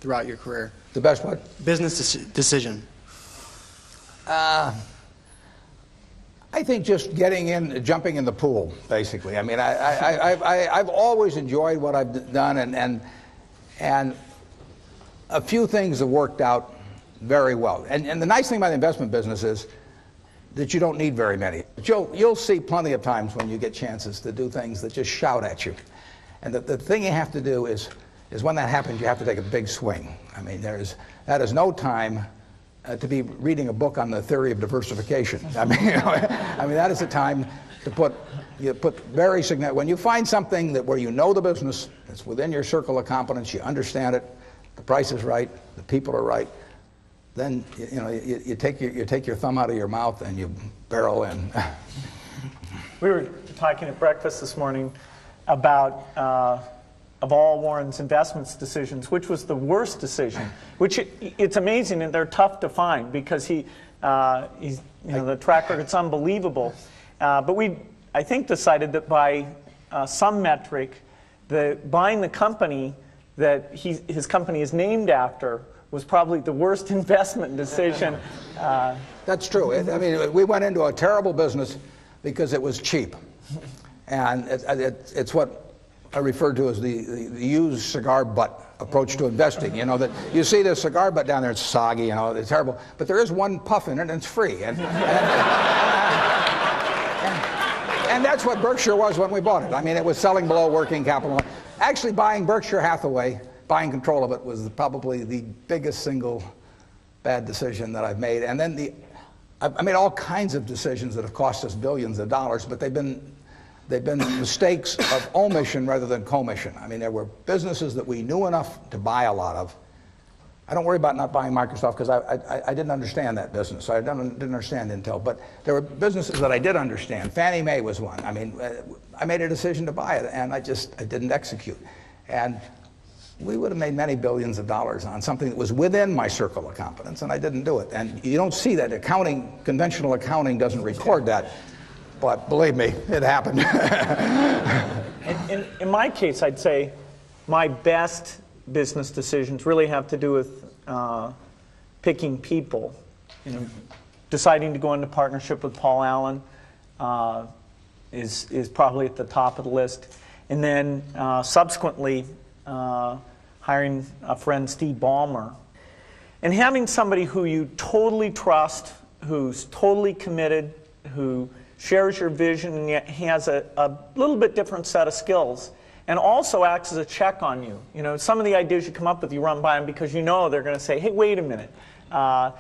[SPEAKER 21] throughout your career.
[SPEAKER 1] The best what?
[SPEAKER 21] Business decision.
[SPEAKER 1] I think just jumping in the pool, basically. I mean, I've always enjoyed what I've done, and a few things have worked out very well. And the nice thing about the investment business is that you don't need very many. But you'll see plenty of times when you get chances to do things that just shout at you. And the thing you have to do is when that happens, you have to take a big swing. I mean, that is no time to be reading a book on the theory of diversification. I mean, that is the time to put very significant. When you find something where you know the business, it's within your circle of competence, you understand it, the price is right, the people are right, then you take your thumb out of your mouth and you barrel in.
[SPEAKER 2] We were talking at breakfast this morning about of all Warren's investments decisions, which was the worst decision? Which it's amazing, and they're tough to find because he's the track record's unbelievable. But we, I think, decided that by some metric, buying the company that his company is named after was probably the worst investment decision.
[SPEAKER 1] That's true. I mean, we went into a terrible business because it was cheap, and it's what I refer to as the used cigar butt approach to investing. You know, that you see the cigar butt down there, it's soggy, it's terrible, but there is one puff in it and it's free. And that's what Berkshire was when we bought it. I mean, it was selling below working capital. Actually, buying Berkshire Hathaway, buying control of it, was probably the biggest single bad decision that I've made. And then I made all kinds of decisions that have cost us billions of dollars, but they've been mistakes of omission rather than commission. I mean, there were businesses that we knew enough to buy a lot of. I don't worry about not buying Microsoft because I didn't understand that business. I didn't understand Intel. But there were businesses that I did understand. Fannie Mae was one. I mean, I made a decision to buy it, and I didn't execute. And we would have made many billions of dollars on something that was within my circle of competence, and I didn't do it. And you don't see that. Conventional accounting doesn't record that. But believe me, it happened.
[SPEAKER 2] In my case, I'd say my best business decisions really have to do with picking people. Deciding to go into partnership with Paul Allen is probably at the top of the list. And then subsequently hiring a friend, Steve Ballmer. And having somebody who you totally trust, who's totally committed, who shares your vision and yet has a little bit different set of skills, and also acts as a check on you. Some of the ideas you come up with, you run by them because they're going to say, hey, wait a minute, have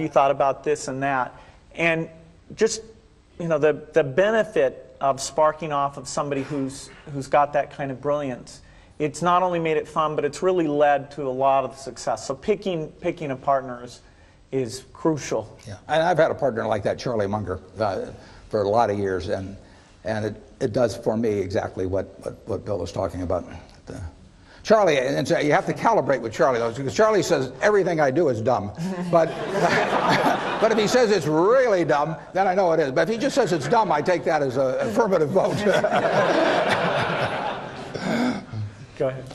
[SPEAKER 2] you thought about this and that? And just, the benefit of sparking off of somebody who's got that kind of brilliance, it's not only made it fun, but it's really led to a lot of success. So picking a partner is crucial.
[SPEAKER 1] Yeah, and I've had a partner like that, Charlie Munger, for a lot of years, and it does for me exactly what Bill was talking about. Charlie, and so you have to calibrate with Charlie, though, because Charlie says everything I do is dumb, but if he says it's really dumb, then I know it is. But if he just says it's dumb, I take that as an affirmative vote.
[SPEAKER 2] Go ahead.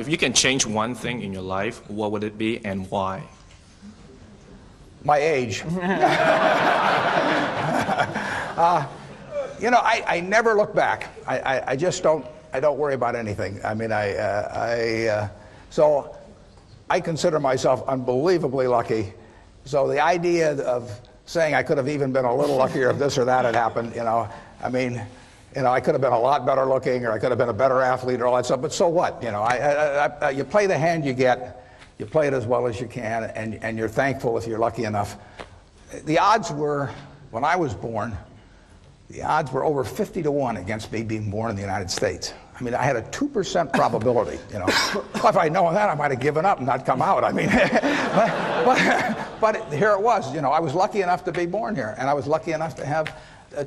[SPEAKER 22] If you can change one thing in your life, what would it be and why?
[SPEAKER 1] My age. I never look back. I just don't. I don't worry about anything. I mean, so I consider myself unbelievably lucky. So the idea of saying I could have even been a little luckier if this or that had happened, I could have been a lot better looking, or I could have been a better athlete, or all that stuff. But so what? You play the hand you get. you play it as well as you can, and you're thankful if you're lucky enough. The odds were, when I was born, the odds were over 50 to 1 against me being born in the United States. I mean, I had a 2% probability, you know. Well, if I'd known that, I might have given up and not come out. I mean, but here it was, you know. I was lucky enough to be born here, and I was lucky enough to have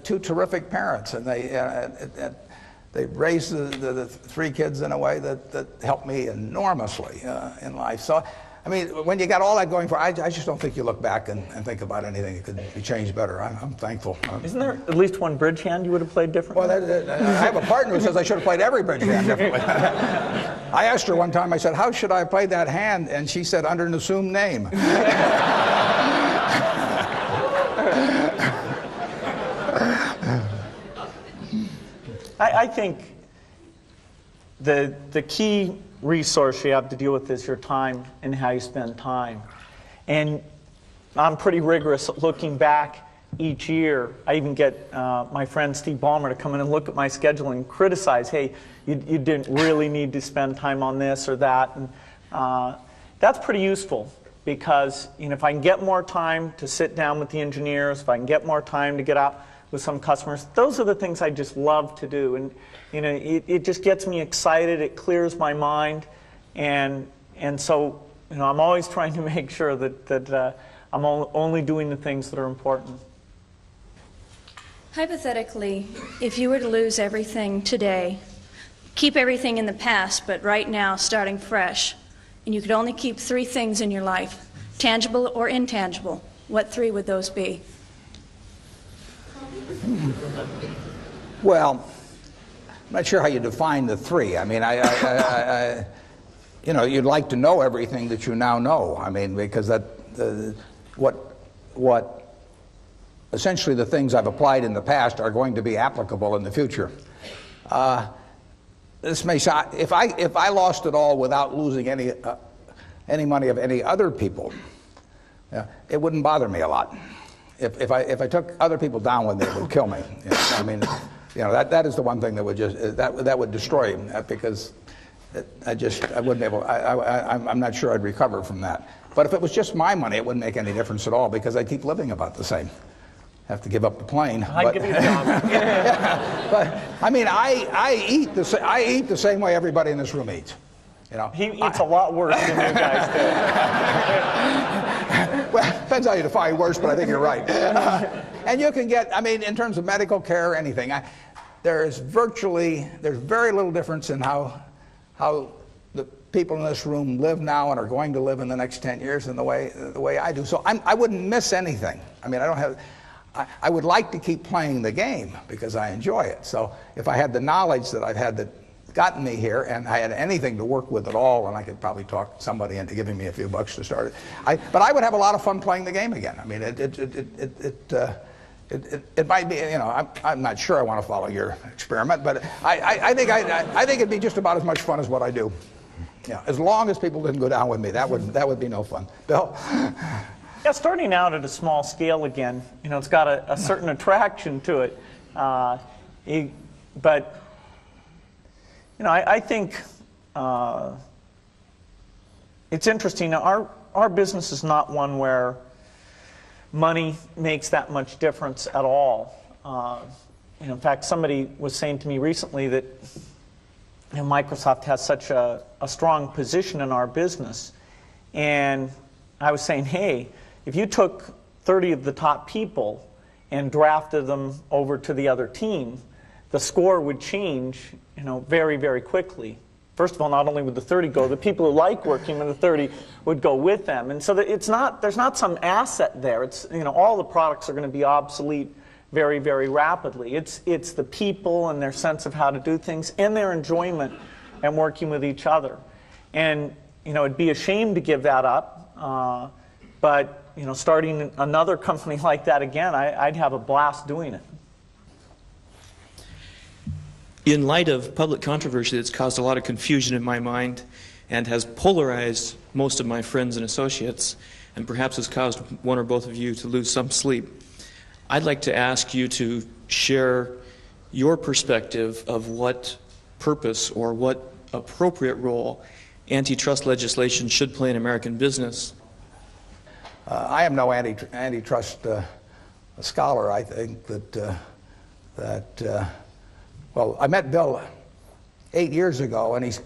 [SPEAKER 1] two terrific parents, and they raised the three kids in a way that helped me enormously in life. So, I mean, when you got all that going for, I just don't think you look back and think about anything that could be changed better. I'm thankful.
[SPEAKER 2] Isn't there at least one bridge hand you would have played differently?
[SPEAKER 1] Well, I have a partner who says I should have played every bridge hand differently. I asked her one time, I said, how should I have played that hand? And she said, under an assumed name.
[SPEAKER 2] I think the key resource you have to deal with is your time and how you spend time. And I'm pretty rigorous at looking back each year. I even get my friend Steve Ballmer to come in and look at my schedule and criticize, hey, you didn't really need to spend time on this or that. And that's pretty useful because, you know, if I can get more time to sit down with the engineers, if I can get more time to get out with some customers, those are the things I just love to do. And you know, it just gets me excited, it clears my mind, and so, you know, I'm always trying to make sure that I'm only doing the things that are important.
[SPEAKER 3] Hypothetically, if you were to lose everything today, keep everything in the past, but right now starting fresh, and you could only keep 3 things in your life, tangible or intangible, what 3 would those be?
[SPEAKER 1] Well, I'm not sure how you define the 3. I mean, you know, you'd like to know everything that you now know. I mean, because what essentially the things I've applied in the past are going to be applicable in the future. This may sound, if I lost it all without losing any money of any other people, it wouldn't bother me a lot. If I took other people down with me, it would kill me. You know, I mean, you know, that is the one thing that would just that would destroy him, because I wouldn't be able. I'm not sure I'd recover from that. But if it was just my money, it wouldn't make any difference at all, because I keep living about the same. Have to give up the plane.
[SPEAKER 2] I'd give you a job.
[SPEAKER 1] Yeah, but I mean, I eat the same way everybody in this room eats. You know,
[SPEAKER 2] he eats a lot worse than you guys do.
[SPEAKER 1] Well, depends how you define worse, but I think you're right. And you can get, I mean, in terms of medical care or anything, there's very little difference in how the people in this room live now and are going to live in the next 10 years than the way I do. So I wouldn't miss anything. I mean, I would like to keep playing the game because I enjoy it. So if I had the knowledge that I've had that gotten me here, and I had anything to work with at all, and I could probably talk somebody into giving me a few bucks to start it. But I would have a lot of fun playing the game again. I mean, it might be, you know, I'm not sure I want to follow your experiment, but I think it'd be just about as much fun as what I do. Yeah, as long as people didn't go down with me, that would be no fun. Bill?
[SPEAKER 2] Yeah, starting out at a small scale again, you know, it's got a certain attraction to it, but. You know, I think it's interesting. Our business is not one where money makes that much difference at all. You know, in fact, somebody was saying to me recently that, you know, Microsoft has such a strong position in our business, and I was saying, hey, if you took 30 of the top people and drafted them over to the other team, the score would change, you know, very, very quickly. First of all, not only would the 30 go, the people who like working with the 30 would go with them. And so that there's not some asset there. It's, you know, all the products are going to be obsolete very, very rapidly. It's the people and their sense of how to do things and their enjoyment and working with each other. And, you know, it'd be a shame to give that up. But, you know, starting another company like that again, I'd have a blast doing it.
[SPEAKER 4] In light of public controversy that's caused a lot of confusion in my mind and has polarized most of my friends and associates, and perhaps has caused one or both of you to lose some sleep, I'd like to ask you to share your perspective of what purpose or what appropriate role antitrust legislation should play in American business?
[SPEAKER 1] I am no antitrust scholar. I think that well, I met Bill 8 years ago, and he's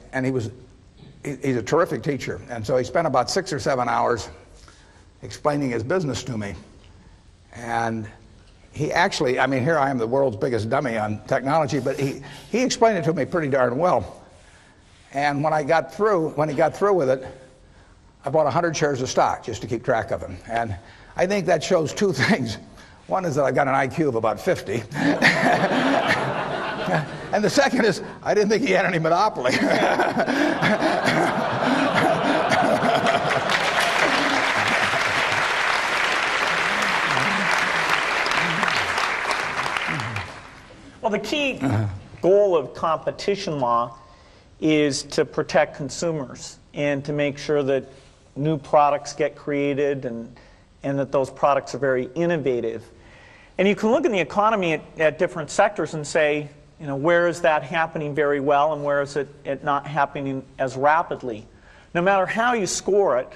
[SPEAKER 1] a terrific teacher, and so he spent about 6 or 7 hours explaining his business to me. And he actually, I mean, here I am, the world's biggest dummy on technology, but he explained it to me pretty darn well. And when he got through with it, I bought 100 shares of stock just to keep track of him. And I think that shows two things. One is that I've got an IQ of about 50. And the second is, I didn't think he had any monopoly.
[SPEAKER 2] Well, the key goal of competition law is to protect consumers and to make sure that new products get created and that those products are very innovative. And you can look in the economy at different sectors and say, you know, where is that happening very well and where is it not happening as rapidly? No matter how you score it,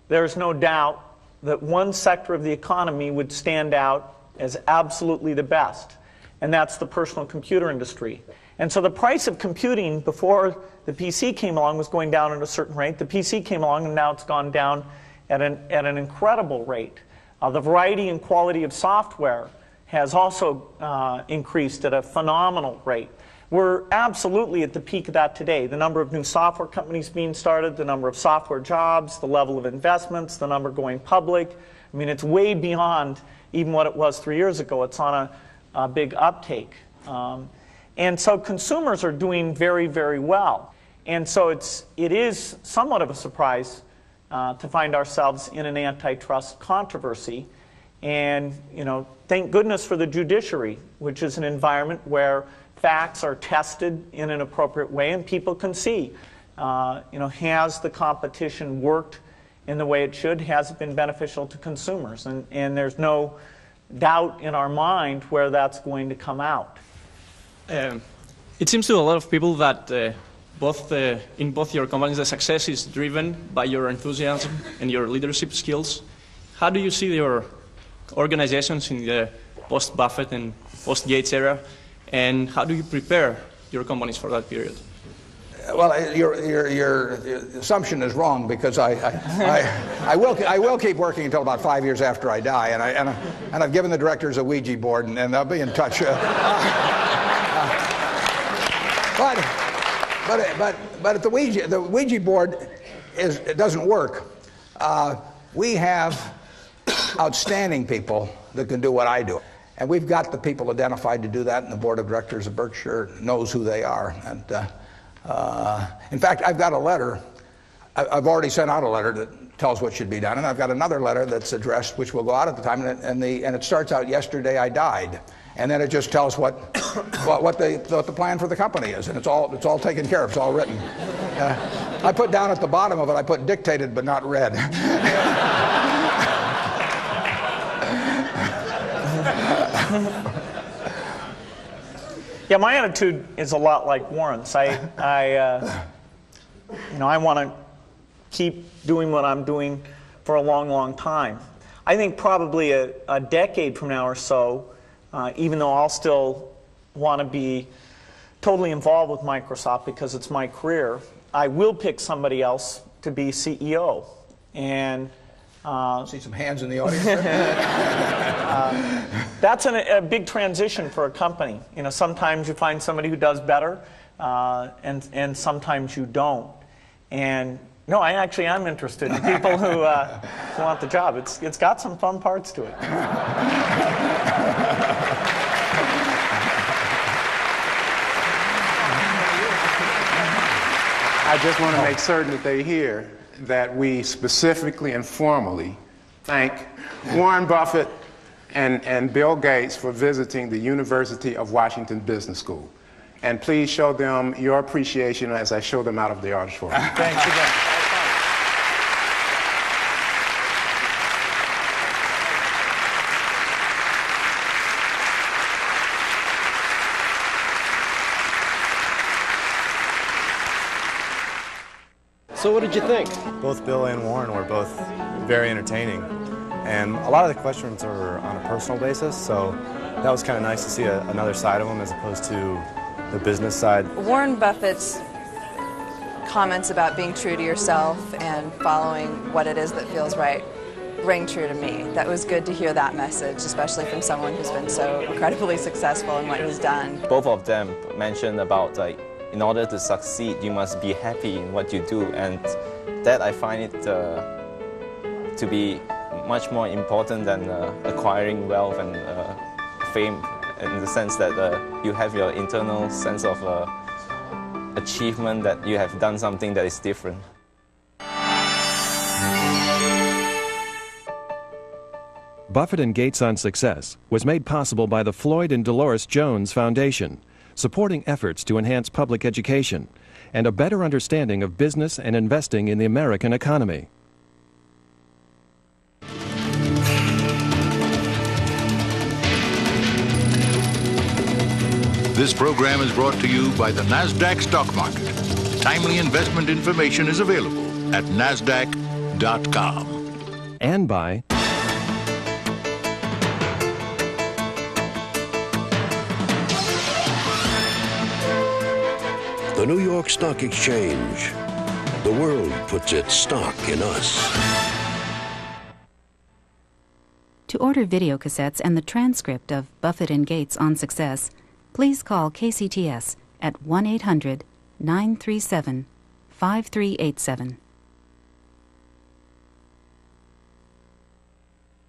[SPEAKER 2] there's no doubt that one sector of the economy would stand out as absolutely the best, and that's the personal computer industry. And so the price of computing before the PC came along was going down at a certain rate. The PC came along and now it's gone down at an incredible rate. The variety and quality of software has also increased at a phenomenal rate. We're absolutely at the peak of that today. The number of new software companies being started, the number of software jobs, the level of investments, the number going public. I mean, it's way beyond even what it was 3 years ago. It's on a big uptake. And so consumers are doing very, very well. And so it is somewhat of a surprise to find ourselves in an antitrust controversy. And, you know, thank goodness for the judiciary, which is an environment where facts are tested in an appropriate way and people can see, you know, has the competition worked in the way it should? Has it been beneficial to consumers? And there's no doubt in our mind where that's going to come out.
[SPEAKER 5] It seems to a lot of people that in both your companies, the success is driven by your enthusiasm and your leadership skills. How do you see your organizations in the post-Buffett and post-Gates era, and how do you prepare your companies for that period?
[SPEAKER 1] Well, your assumption is wrong, because I will keep working until about 5 years after I die, and I've given the directors a Ouija board, and they'll be in touch. But at the Ouija board it doesn't work. We have outstanding people that can do what I do. And we've got the people identified to do that, and the board of directors of Berkshire knows who they are. And in fact, I've got a letter. I've already sent out a letter that tells what should be done, and I've got another letter that's addressed, which will go out at the time, and it starts out, "Yesterday I died," and then it just tells what the plan for the company is, and it's all taken care of. It's all written. I put down at the bottom of it, I put "dictated but not read."
[SPEAKER 2] Yeah, my attitude is a lot like Warren's. I want to keep doing what I'm doing for a long, long time. I think probably a decade from now or so, even though I'll still want to be totally involved with Microsoft because it's my career, I will pick somebody else to be CEO. And
[SPEAKER 1] see some hands in the audience.
[SPEAKER 2] That's a big transition for a company. You know, sometimes you find somebody who does better, and sometimes you don't. And no, I actually am interested in people who want the job. It's got some fun parts to it.
[SPEAKER 11] I just want to make certain that they hear that we specifically and formally thank Warren Buffett and Bill Gates for visiting the University of Washington Business School. And please show them your appreciation as I show them out of the auditorium.
[SPEAKER 2] Thanks again.
[SPEAKER 7] So what did you think?
[SPEAKER 9] Both Bill and Warren were both very entertaining. And a lot of the questions are on a personal basis, so that was kind of nice to see another side of them as opposed to the business side.
[SPEAKER 23] Warren Buffett's comments about being true to yourself and following what it is that feels right ring true to me. That was good to hear that message, especially from someone who's been so incredibly successful in what he's done.
[SPEAKER 24] Both of them mentioned about in order to succeed, you must be happy in what you do, and that I find it to be much more important than acquiring wealth and fame, in the sense that you have your internal sense of achievement, that you have done something that is different.
[SPEAKER 25] Buffett and Gates on Success was made possible by the Floyd and Dolores Jones Foundation, supporting efforts to enhance public education and a better understanding of business and investing in the American economy.
[SPEAKER 26] This program is brought to you by the NASDAQ stock market. Timely investment information is available at NASDAQ.com.
[SPEAKER 25] And by
[SPEAKER 27] the New York Stock Exchange. The world puts its stock in us.
[SPEAKER 28] To order video cassettes and the transcript of Buffett and Gates on Success, please call KCTS at 1-800-937-5387.